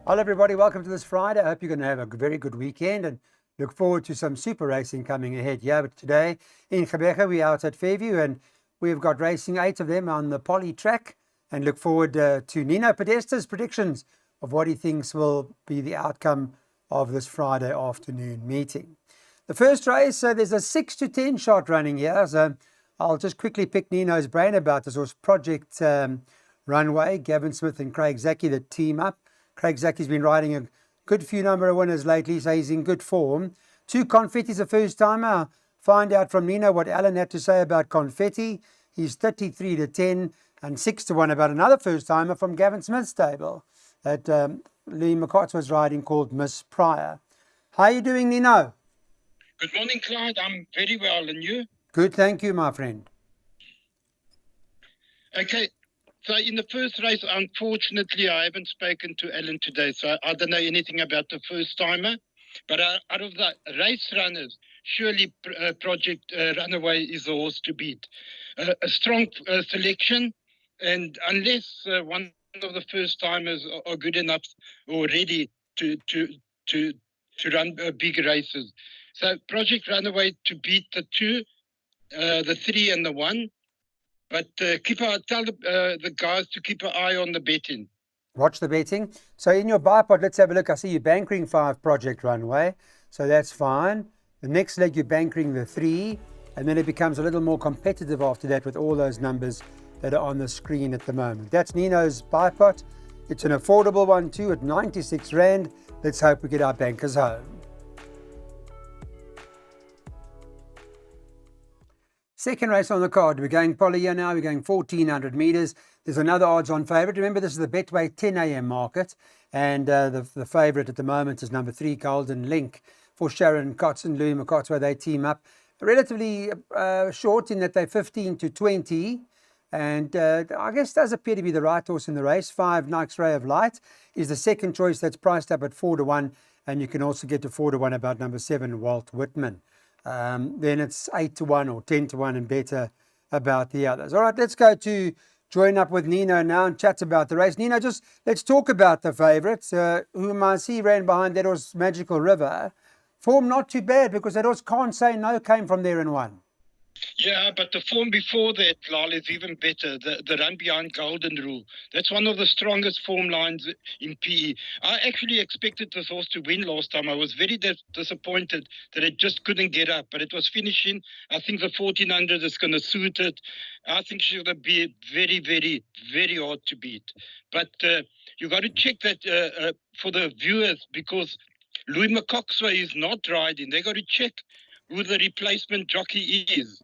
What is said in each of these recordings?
Hello, everybody. Welcome to this Friday. I hope you're going to have a very good weekend and look forward to some super racing coming ahead. Yeah, but today in Gqeberha, we're out at Fairview and we've got racing, 8 of them on the poly track, and look forward to Nino Podesta's predictions of what he thinks will be the outcome of this Friday afternoon meeting. The first race, so there's a 6 to 10 shot running here. So I'll just quickly pick Nino's brain about this. It was Project Runway, Gavin Smith and Craig Zaki, the team up. Craig Zaki's been riding a good few number of winners lately, so he's in good form. 2 Confetti's a first-timer. Find out from Nino what Alan had to say about Confetti. He's 33 to 10 and 6 to 1 about another first-timer from Gavin Smith's stable that Louis McCart was riding called Miss Pryor. How are you doing, Nino? Good morning, Clyde. I'm very well, and you? Good, thank you, my friend. Okay, so in the first race, unfortunately, I haven't spoken to Alan today, so I don't know anything about the first-timer. But out of the race runners, surely Project Runaway is the horse to beat. A strong selection, and unless one of the first-timers are good enough or ready to run big races. So Project Runaway to beat the 2, the 3 and the 1. But tell the guys to keep an eye on the betting. Watch the betting. So in your bipod, let's have a look. I see you bankering 5 Project Runway, so that's fine. The next leg you're bankering the 3, and then it becomes a little more competitive after that with all those numbers that are on the screen at the moment. That's Nino's bipod. It's an affordable one too at 96 Rand. Let's hope we get our bankers home. Second race on the card. We're going poly here now. We're going 1,400 metres. There's another odds-on favourite. Remember, this is the Betway 10 a.m. market. And the favourite at the moment is number 3, Golden Link. For Sharon Kotz and Louis McCart, they team up. Relatively short in that they're 15 to 20. And I guess does appear to be the right horse in the race. 5, Nike's Ray of Light, is the second choice that's priced up at 4 to 1. And you can also get to 4 to 1 about number 7, Walt Whitman. Then it's 8 to 1 or 10 to 1 and better about the others. All right, let's go to join up with Nino now and chat about the race. Nino, just let's talk about the favourites. Whom I see ran behind that was Magical River. Form not too bad because that horse Can't Say No came from there and won. Yeah, but the form before that, Lal, is even better. The run behind Golden Rule. That's one of the strongest form lines in PE. I actually expected this horse to win last time. I was very disappointed that it just couldn't get up, but it was finishing. I think the 1,400 is going to suit it. I think she's going to be very, very, very hard to beat. But you got to check that for the viewers because Louis McCoxway is not riding. They got to check who the replacement jockey is.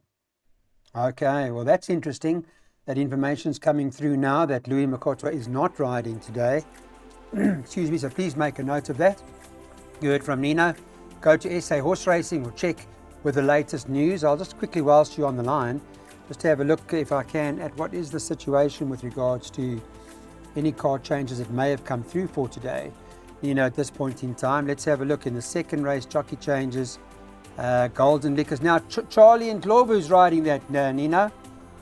Okay, well, that's interesting. That information's coming through now that Louis McCoxway is not riding today. Excuse me, so please make a note of that. You heard from Nino. Go to SA Horse Racing or check with the latest news. I'll just quickly, whilst you're on the line, just have a look, if I can, at what is the situation with regards to any card changes that may have come through for today. Nino, at this point in time, let's have a look in the second race, jockey changes. Golden Liquors. Now, Charlie and Glover who's riding that, Nino.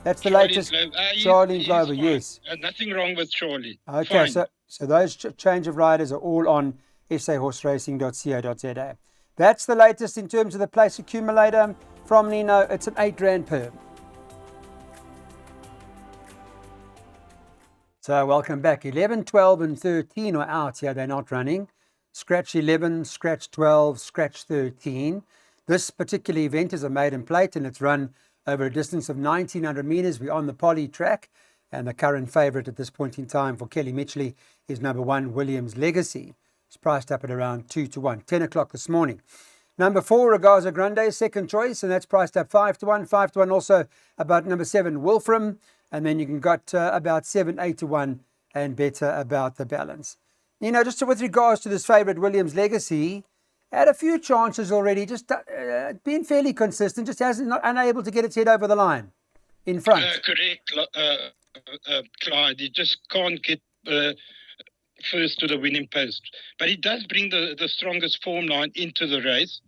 That's the latest. Charlie and Glover, yes. Nothing wrong with Charlie. Okay, fine. So those change of riders are all on sahorseracing.co.za. That's the latest in terms of the place accumulator from Nino. It's an 8 Rand per. So welcome back. 11, 12 and 13 are out here. They're not running. Scratch 11, scratch 12, scratch 13. This particular event is a maiden plate and it's run over a distance of 1,900 metres. We're on the poly track and the current favourite at this point in time for Kelly Mitchley is number 1, Williams Legacy. It's priced up at around 2 to 1, 10 o'clock this morning. Number 4, Regaza Grande, second choice, and that's priced up 5 to 1, 5 to 1 also about number 7, Wolfram. And then you can got about 7, 8 to 1 and better about the balance. You know, just with regards to this favourite Williams Legacy, had a few chances already, just been fairly consistent, just not unable to get its head over the line in front. Correct, Clyde. He just can't get first to the winning post. But he does bring the strongest form line into the race.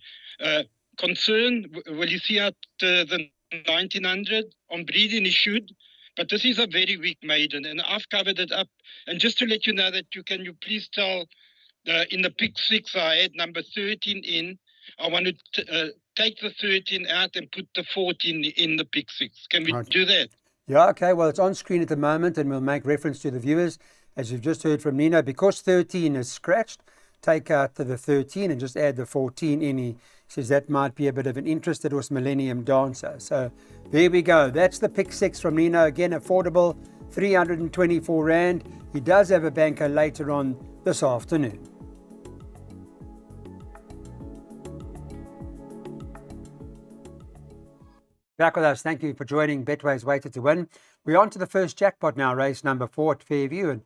Concern, will you see out the 1900? On breeding, he should. But this is a very weak maiden, and I've covered it up. And just to let you know that you please tell in the pick six, I had number 13 in. I want to take the 13 out and put the 14 in the pick six. Can we Right. do that? Yeah, okay. Well, it's on screen at the moment, and we'll make reference to the viewers, as you've just heard from Nino. Because 13 is scratched, take out the 13 and just add the 14 in. He says that might be a bit of an interest. It was Millennium Dancer. So there we go. That's the pick six from Nino. Again, affordable, 324 Rand. He does have a banker later on this afternoon. Back with us. Thank you for joining Betway's Weighted to Win. We're on to the first jackpot now, race number 4 at Fairview. And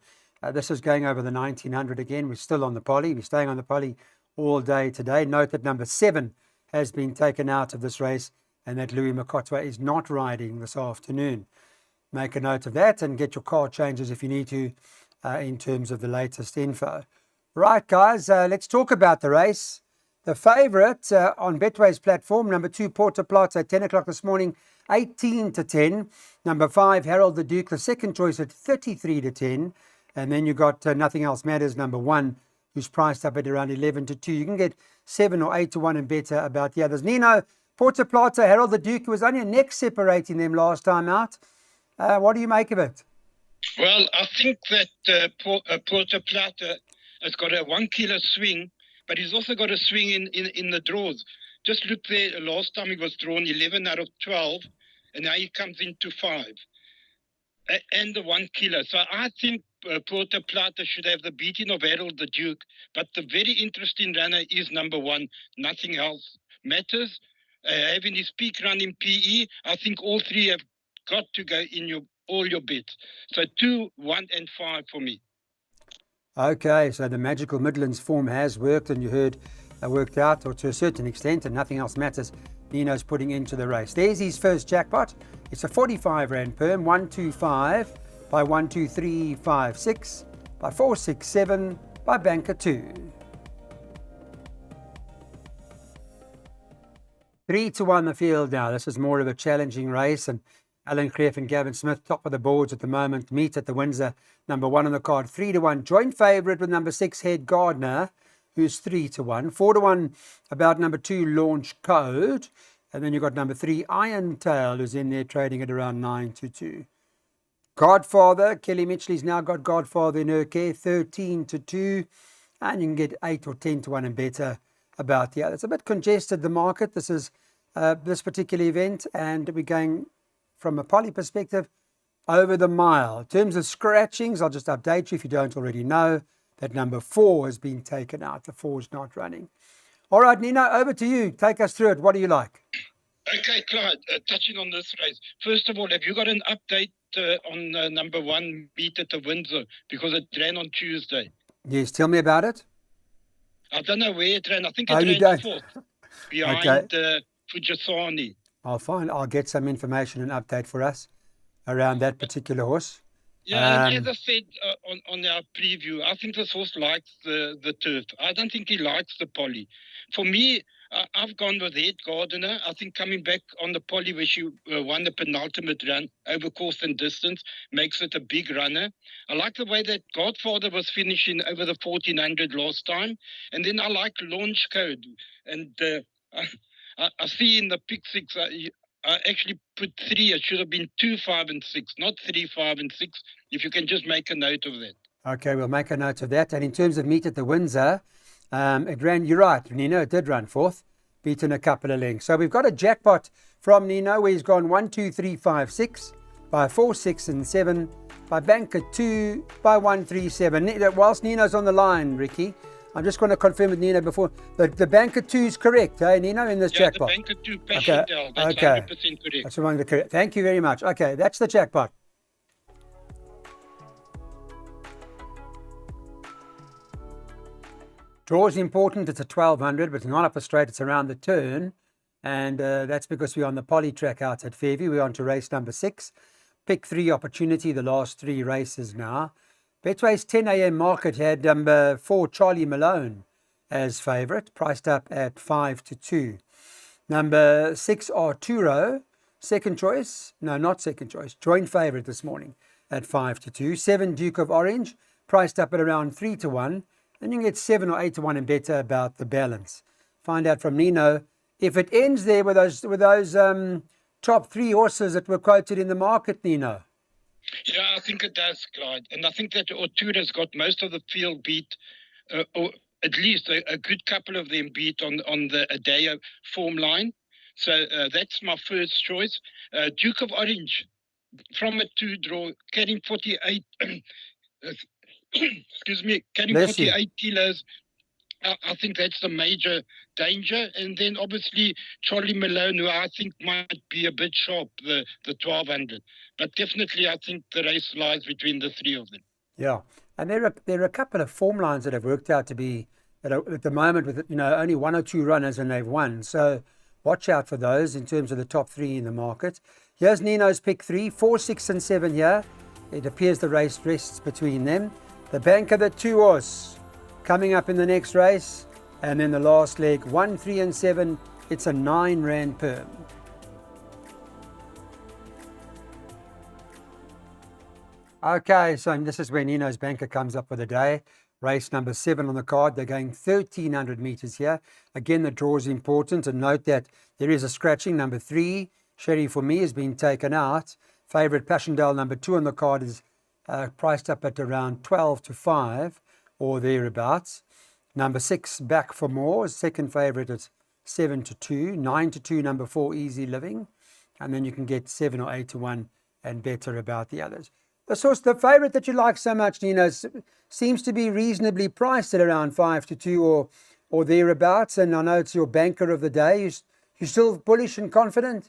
this is going over the 1900 again. We're still on the poly. We're staying on the poly all day today. Note that number 7 has been taken out of this race and that Louis Makotwa is not riding this afternoon. Make a note of that and get your card changes if you need to in terms of the latest info. Right, guys, let's talk about the race. The favourite on Betway's platform, number 2, Porta Plata, at 10 o'clock this morning, 18 to 10. Number 5, Harold the Duke, the second choice at 33 to 10. And then you got Nothing Else Matters, number 1, who's priced up at around 11 to 2. You can get 7 or 8 to 1 and better about the others. Nino, Porta Plata, Harold the Duke, was only a neck separating them last time out. What do you make of it? Well, I think that Porta Plata has got a 1 kilo swing, but he's also got a swing in the draws. Just look there, last time he was drawn 11 out of 12, and now he comes into 5. And the 1 kilo. So I think Porta Plata should have the beating of Harold the Duke, but the very interesting runner is number 1, Nothing Else Matters. Having his peak run in PE, I think all 3 have got to go in all your bets. So 2, 1, and 5 for me. Okay, so the Magical Midlands form has worked, and you heard worked out, or to a certain extent, and Nothing Else Matters, Nino's putting into the race. There's his first jackpot. It's a 45 Rand perm, 125 by 12356 by 467 by Banker 2. 3 to 1 the field now. This is more of a challenging race, and Alan Creff and Gavin Smith, top of the boards at the moment, meet at the Windsor. Number 1 on the card, 3 to 1. Joint favourite with number 6, Head Gardner, who's 3 to 1. 4 to 1 about number 2, Launch Code. And then you've got number 3, Iron Tail, who's in there trading at around 9 to 2. Godfather, Kelly Mitchell's now got Godfather in her care, 13 to 2. And you can get 8 or 10 to 1 and better about the other. It's a bit congested, the market. This is this particular event, and we're going from a poly perspective over the mile. In terms of scratchings, I'll just update you if you don't already know that number 4 has been taken out. The 4 is not running. All right, Nino, over to you. Take us through it. What do you like? Okay, Clyde, touching on this race. First of all, have you got an update on number 1 meet at the Windsor? Because it ran on Tuesday. Yes, tell me about it. I don't know where it ran. I think it you ran don't? 4th behind Fujisani. I'll get some information and update for us around that particular horse. Yeah, and as I said on our preview, I think this horse likes the turf. I don't think he likes the poly. For me, I've gone with Head Gardner. I think coming back on the poly where she won the penultimate run over course and distance makes it a big runner. I like the way that Godfather was finishing over the 1400 last time. And then I like Launch Code. And I see in the pick 6, I actually put 3. It should have been 2, 5, and 6, not 3, 5, and 6. If you can just make a note of that. Okay, we'll make a note of that. And in terms of meet at the Windsor, it ran, you're right, Nino, it did run 4th, beaten a couple of lengths. So we've got a jackpot from Nino where he's gone 1, 2, 3, 5, 6 by 4, 6, and 7 by Banker 2 by 1, 3, 7. Whilst Nino's on the line, Ricky, I'm just going to confirm with Nino before. The Banker 2 is correct, eh, Nino, in this jackpot? The Banker 2 Passchendaele, that's okay. 100% correct. That's among the correct. Thank you very much. Okay, that's the jackpot. Draw is important. It's a 1200, but it's not up the straight. It's around the turn. And that's because we're on the poly track out at Fairview. We're on to race number 6. Pick 3 opportunity, the last 3 races now. Betway's 10 a.m. market had number 4, Charlie Malone, as favourite, priced up at 5 to 2. Number 6, Arturo, second choice. No, not second choice. Joint favourite this morning at 5 to 2. 7, Duke of Orange, priced up at around 3 to 1. then you can get 7 or 8 to 1 and better about the balance. Find out from Nino if it ends there with those top 3 horses that were quoted in the market, Nino. Yeah, I think it does, Clyde. And I think that Ortura's got most of the field beat, or at least a good couple of them beat on the Adeo form line. So that's my first choice. Duke of Orange, from a 2 draw, carrying 48, excuse me, carrying Bless you. 48 kilos. I think that's the major danger. And then obviously Charlie Malone, who I think might be a bit sharp, the 1200. But definitely I think the race lies between the 3 of them. Yeah. And there are a couple of form lines that have worked out to be, that are, at the moment, with only 1 or 2 runners and they've won. So watch out for those in terms of the top 3 in the market. Here's Nino's pick 3, 4, 6 and 7 here. It appears the race rests between them. The banker, the 2 horse, coming up in the next race. And then the last leg, 1, 3 and 7. It's a 9 rand perm. Okay, so this is where Nino's banker comes up for the day. Race number 7 on the card. They're going 1,300 meters here. Again, the draw is important, and note that there is a scratching. Number 3, Sherry For Me, has been taken out. Favourite Passchendaele, number 2 on the card, is priced up at around 12 to 5 or thereabouts. Number 6, Back for More, second favourite at 7 to 2. 9 to 2, number 4, Easy Living. And then you can get 7 or 8 to 1 and better about the others. The favourite that you like so much, Nino, seems to be reasonably priced at around 5 to 2 or thereabouts. And I know it's your banker of the day. You're still bullish and confident?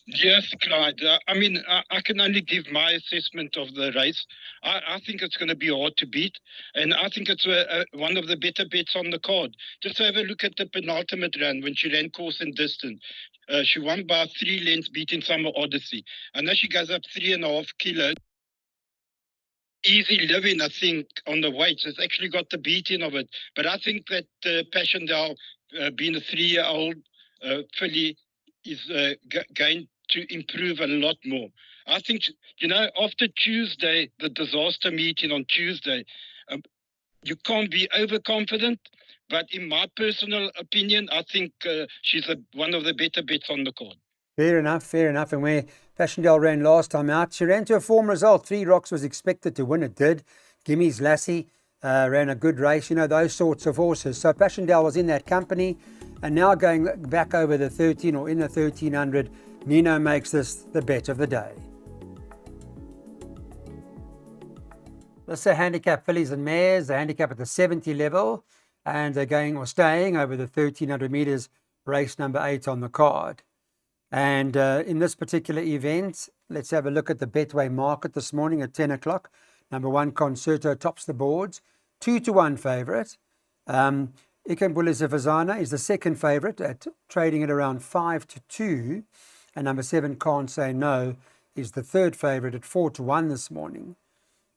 Yes, Clyde. I can only give my assessment of the race. I think it's going to be hard to beat, and I think it's one of the better bets on the card. Just have a look at the penultimate run when she ran course and distance. She won by 3 lengths, beating Summer Odyssey. And now she goes up 3.5 kilos. Easy Living, I think, on the weights has actually got the beating of it. But I think that Passchendaele, being a 3-year-old filly, is going to improve a lot more. I think, after Tuesday, the disaster meeting on Tuesday, you can't be overconfident. But in my personal opinion, I think she's one of the better bets on the card. Fair enough. And where Passchendaele ran last time out, she ran to a form result. 3 Rocks was expected to win. It did. Gimmy's Lassie ran a good race, those sorts of horses. So Passchendaele was in that company. And now going back over the 13 or in the 1300, Nino makes this the bet of the day. This is a handicap fillies and mares. The handicap at the 70 level. And they're going or staying over the 1,300 meters, race number 8 on the card. And in this particular event, let's have a look at the Betway market this morning at 10 o'clock. Number 1, Concerto, tops the boards, 2 to 1 favourite. Ikambula Zivazana is the second favourite, at trading at around 5 to 2. And number 7, Can't Say No, is the third favourite at 4 to 1 this morning.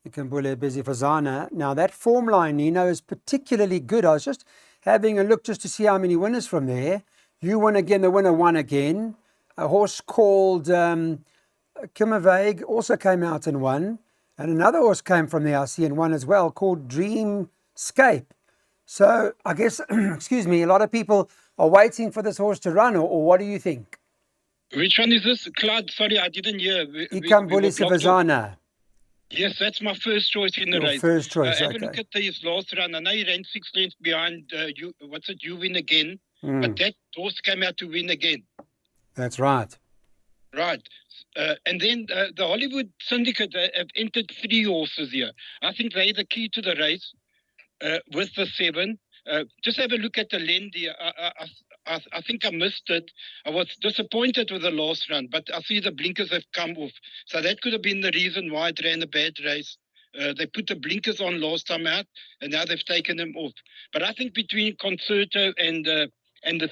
Ikambula Zivazana. Now that form line, Nino, is particularly good. I was just having a look just to see how many winners from there. You won again, the winner won again. A horse called Kimmerveig also came out and won. And another horse came from the RC and won as well, called Dreamscape. So I guess, excuse me, a lot of people are waiting for this horse to run, or what do you think? Which one is this, Claude? Sorry, I didn't hear. Ikambula Zivazana. Yes, that's my first choice in the race. First choice, Have okay. a look at his last run. I know he ran 6 lengths behind, You Win Again. But that horse came out to win again. That's right. Right. And then the Hollywood Syndicate have entered 3 horses here. I think they're the key to the race with the 7. Just have a look at the Lendy. I think I missed it. I was disappointed with the last run, but I see the blinkers have come off. So that could have been the reason why it ran a bad race. They put the blinkers on last time out, and now they've taken them off. But I think between Concerto and the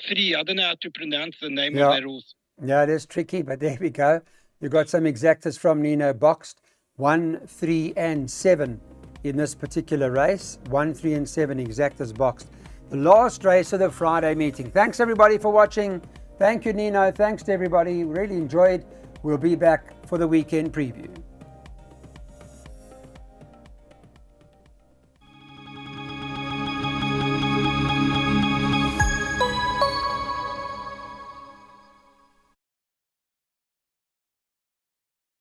3, I don't know how to pronounce the name of that horse. Yeah, it is tricky, but there we go. You've got some exactas from Nino boxed. 1, 3 and 7 in this particular race. 1, 3 and 7 exactas boxed. The last race of the Friday meeting. Thanks everybody for watching. Thank you, Nino. Thanks to everybody. Really enjoyed. We'll be back for the weekend preview.